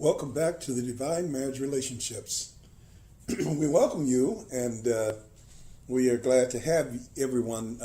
Welcome back to the Divine Marriage Relationships. We welcome you, and we are glad to have everyone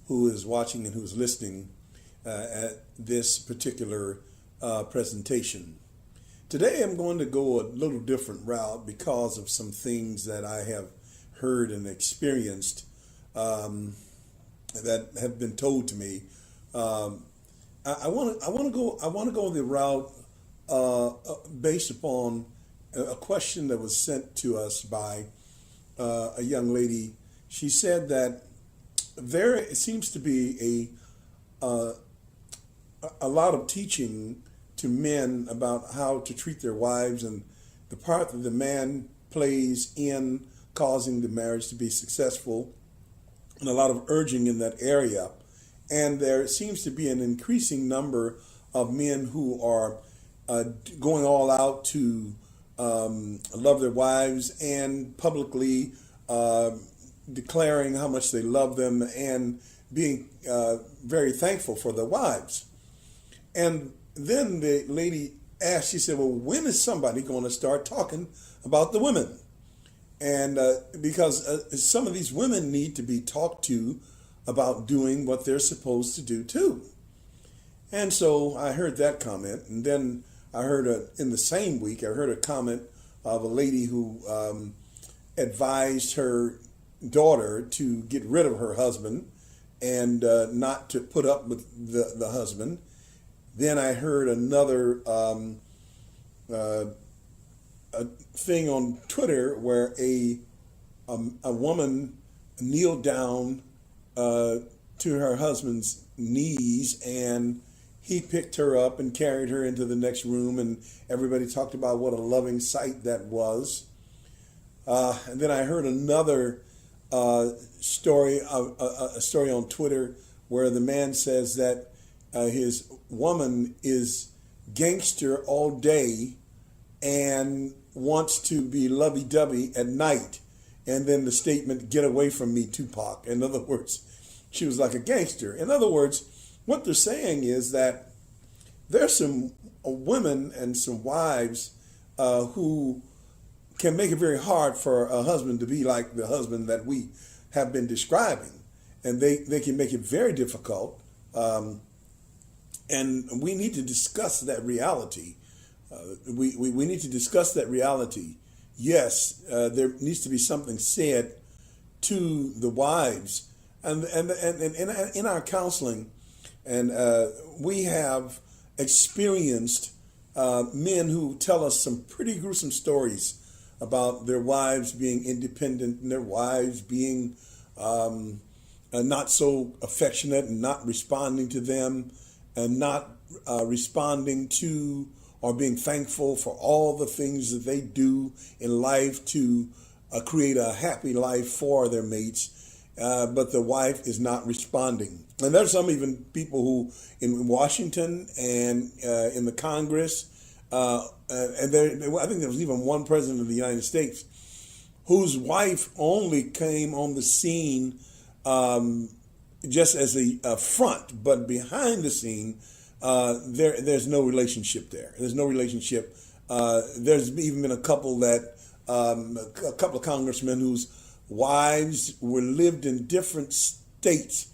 who is watching and who's listening at this particular presentation. Today I'm going to go a little different route because of some things that I have heard and experienced that have been told to me. I want to go the route based upon a question that was sent to us by a young lady. She said that there seems to be a lot of teaching to men about how to treat their wives and the part that the man plays in causing the marriage to be successful, and a lot of urging in that area. And there seems to be an increasing number of men who are going all out to love their wives and publicly declaring how much they love them and being very thankful for their wives. And then the lady asked, she said, well, when is somebody going to start talking about the women? And because some of these women need to be talked to about doing what they're supposed to do too. And so I heard that comment, and then I heard in the same week, I heard a comment of a lady who advised her daughter to get rid of her husband and not to put up with the husband. Then I heard another a thing on Twitter where a woman kneeled down to her husband's knees, and he picked her up and carried her into the next room, and everybody talked about what a loving sight that was. And then I heard another story, a story on Twitter where the man says that his woman is gangster all day and wants to be lovey-dovey at night. And then the statement, "Get away from me, Tupac." In other words, she was like a gangster. In other words, what they're saying is that there's some women and some wives who can make it very hard for a husband to be like the husband that we have been describing. And they can make it very difficult. And we need to discuss that reality. We need to discuss that reality. Yes, there needs to be something said to the wives. And in our counseling, and we have experienced men who tell us some pretty gruesome stories about their wives being independent and their wives being not so affectionate and not responding to them and not responding to or being thankful for all the things that they do in life to create a happy life for their mates. But the wife is not responding. And there's some even people who in Washington and in the Congress, and I think there was even one president of the United States whose wife only came on the scene just as a front, but behind the scene, there's no relationship there. There's no relationship. There's even been a couple of congressmen whose wives were lived in different states,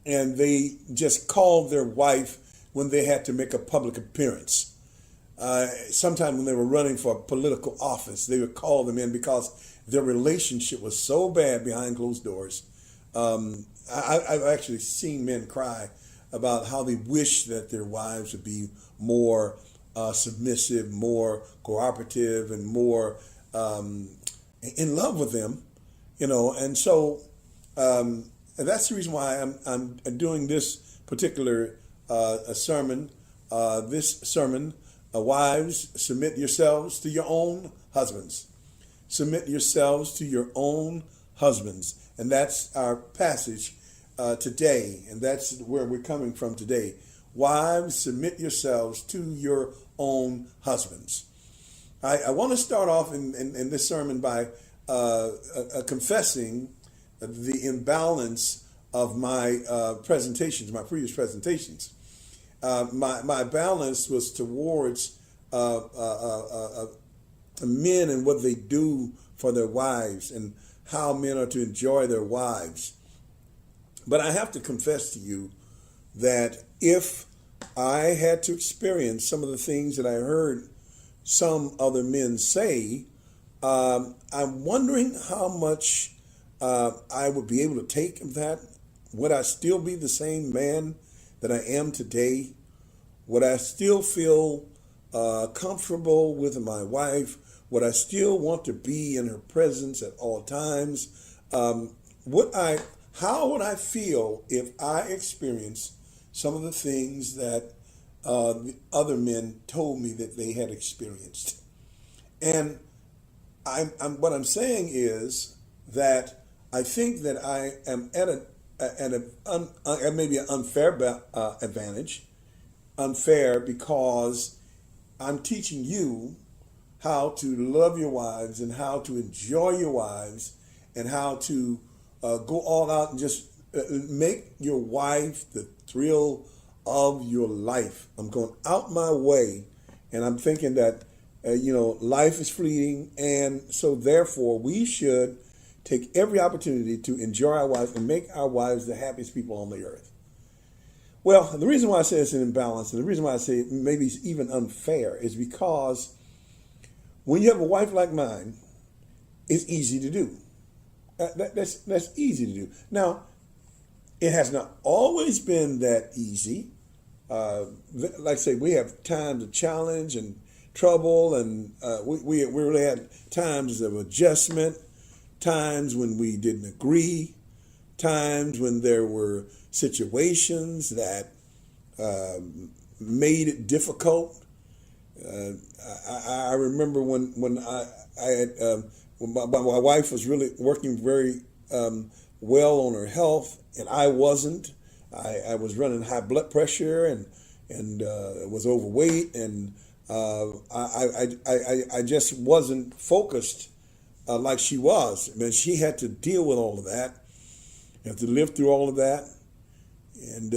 and they just called their wife when they had to make a public appearance. Sometime when they were running for political office, they would call them in because their relationship was so bad behind closed doors. I've actually seen men cry about how they wish that their wives would be more submissive, more cooperative, and more in love with them. And so that's the reason why I'm doing this particular sermon. Wives, submit yourselves to your own husbands. Submit yourselves to your own husbands. And that's our passage today, and that's where we're coming from today. Wives, submit yourselves to your own husbands. I want to start off in this sermon by confessing the imbalance of my presentations, my previous presentations. My balance was towards men and what they do for their wives and how men are to enjoy their wives. But I have to confess to you that if I had to experience some of the things that I heard some other men say, I'm wondering how much I would be able to take of that. Would I still be the same man that I am today? Would I still feel comfortable with my wife? Would I still want to be in her presence at all times? How would I feel if I experienced some of the things that the other men told me that they had experienced? And what I'm saying is that I think that I am at maybe an unfair advantage. Unfair because I'm teaching you how to love your wives and how to enjoy your wives and how to go all out and just make your wife the thrill of your life. I'm going out my way, and I'm thinking that life is fleeting, and so therefore we should take every opportunity to enjoy our wives and make our wives the happiest people on the earth. Well, the reason why I say it's an imbalance, and the reason why I say maybe it's even unfair, is because when you have a wife like mine, it's easy to do. That's easy to do. Now, it has not always been that easy. Like I say, we have times of challenge and trouble, and we really had times of adjustment, times when we didn't agree, times when there were situations that made it difficult. I remember when my wife was really working very well on her health, and I wasn't. I was running high blood pressure and was overweight, and I just wasn't focused like she was. I mean, she had to deal with all of that, have to live through all of that, and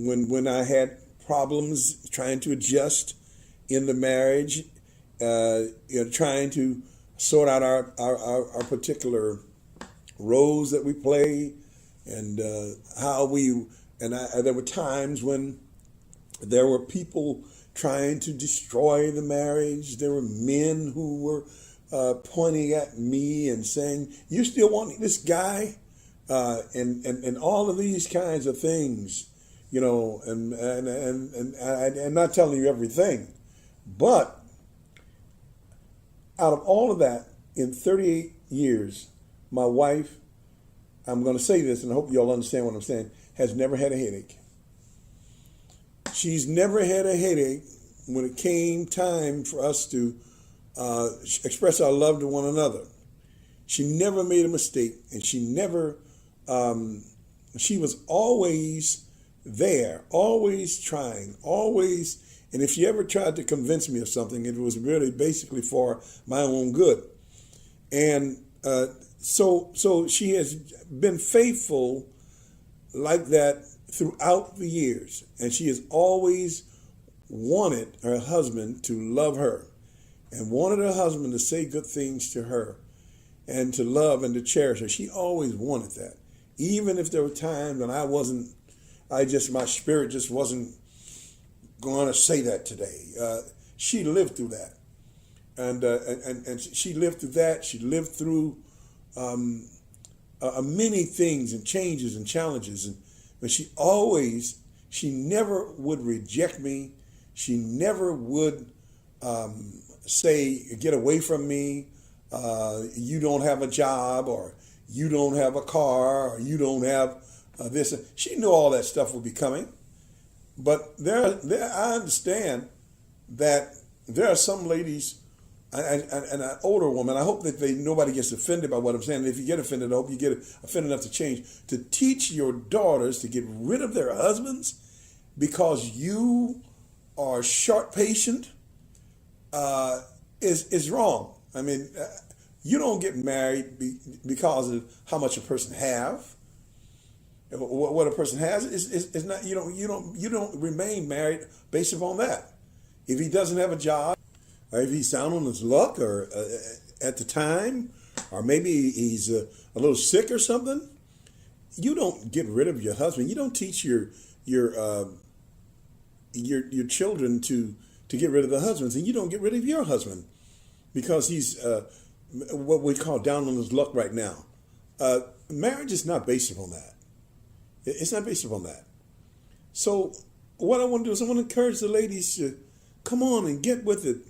when I had problems trying to adjust in the marriage, trying to sort out our particular roles that we play, and there were times when there were people trying to destroy the marriage. There were men who were pointing at me and saying, "You still want this guy?" And all of these kinds of things, and I'm not telling you everything, but out of all of that, in 38 years, my wife, I'm going to say this, and I hope you all understand what I'm saying, has never had a headache. She's never had a headache when it came time for us to express our love to one another. She never made a mistake, and she was always there, always trying, always. And if she ever tried to convince me of something, it was really basically for my own good. And so she has been faithful like that throughout the years. And she has always wanted her husband to love her and wanted her husband to say good things to her and to love and to cherish her. She always wanted that. Even if there were times when my spirit just wasn't going to say that today. She lived through that, and she lived through that. She lived through many things and changes and challenges, but she never would reject me. She never would say, "Get away from me. You don't have a job, or you don't have a car, or you don't have this." She knew all that stuff would be coming. But I understand that there are some ladies and an older woman. I hope that nobody gets offended by what I'm saying. If you get offended, I hope you get offended enough to change. To teach your daughters to get rid of their husbands because you are short patient is wrong. I mean, you don't get married because of how much a person have. What a person has is not. You don't remain married based upon that. If he doesn't have a job, or if he's down on his luck, or at the time, or maybe he's a little sick or something, you don't get rid of your husband. You don't teach your children to get rid of the husbands, and you don't get rid of your husband because he's what we call down on his luck right now. Marriage is not based upon that. It's not based upon that. So what I want to do is I want to encourage the ladies to come on and get with it.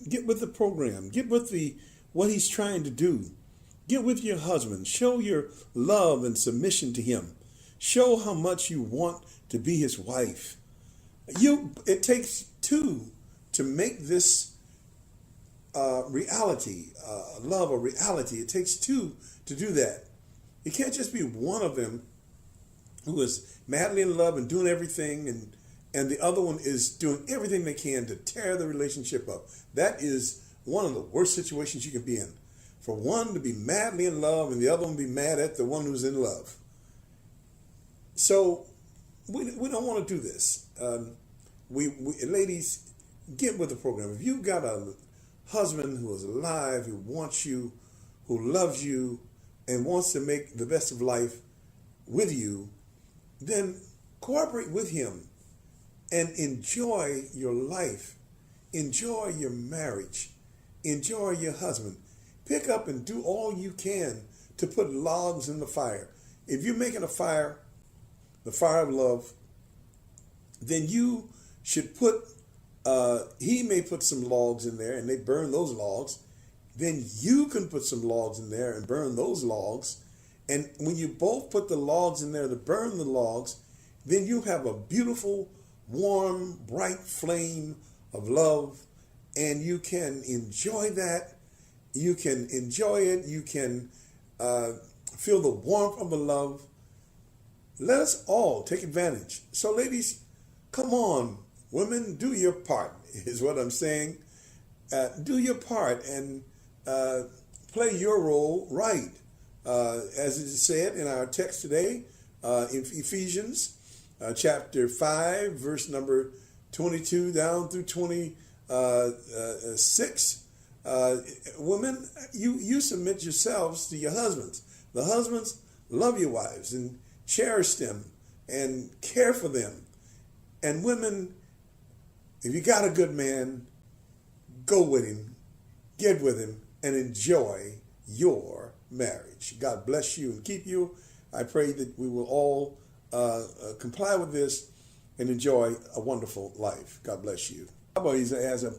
Get with the program. Get with what he's trying to do. Get with your husband. Show your love and submission to him. Show how much you want to be his wife. It takes two to make this reality, love a reality. It takes two to do that. It can't just be one of them who is madly in love and doing everything, and the other one is doing everything they can to tear the relationship up. That is one of the worst situations you can be in. For one to be madly in love and the other one be mad at the one who's in love. So we don't want to do this. Ladies, get with the program. If you've got a husband who is alive, who wants you, who loves you, and wants to make the best of life with you, then cooperate with him and enjoy your life. Enjoy your marriage. Enjoy your husband. Pick up and do all you can to put logs in the fire. If you're making a fire, the fire of love, then you should put, he may put some logs in there and they burn those logs. Then you can put some logs in there and burn those logs. And when you both put the logs in there to burn the logs, then you have a beautiful, warm, bright flame of love. And you can enjoy that. You can enjoy it. You can feel the warmth of the love. Let us all take advantage. So ladies, come on. Women, do your part, is what I'm saying. Do your part and play your role right. As it is said in our text today, in Ephesians chapter 5, verse number 22 down through 26. Women, you submit yourselves to your husbands. The husbands, love your wives and cherish them and care for them. And women, if you got a good man, go with him, get with him, and enjoy your marriage. God bless you and keep you. I pray that we will all comply with this and enjoy a wonderful life. God bless you. Cowboys has a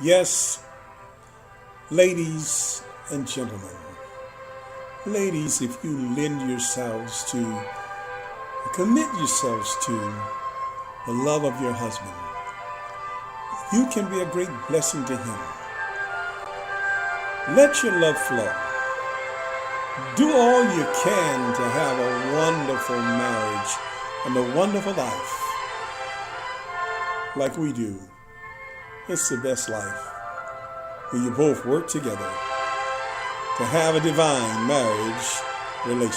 Yes, ladies and gentlemen. Ladies, if you lend yourselves to, commit yourselves to the love of your husband, you can be a great blessing to him. Let your love flow. Do all you can to have a wonderful marriage and a wonderful life like we do. It's the best life when you both work together to have a divine marriage relationship.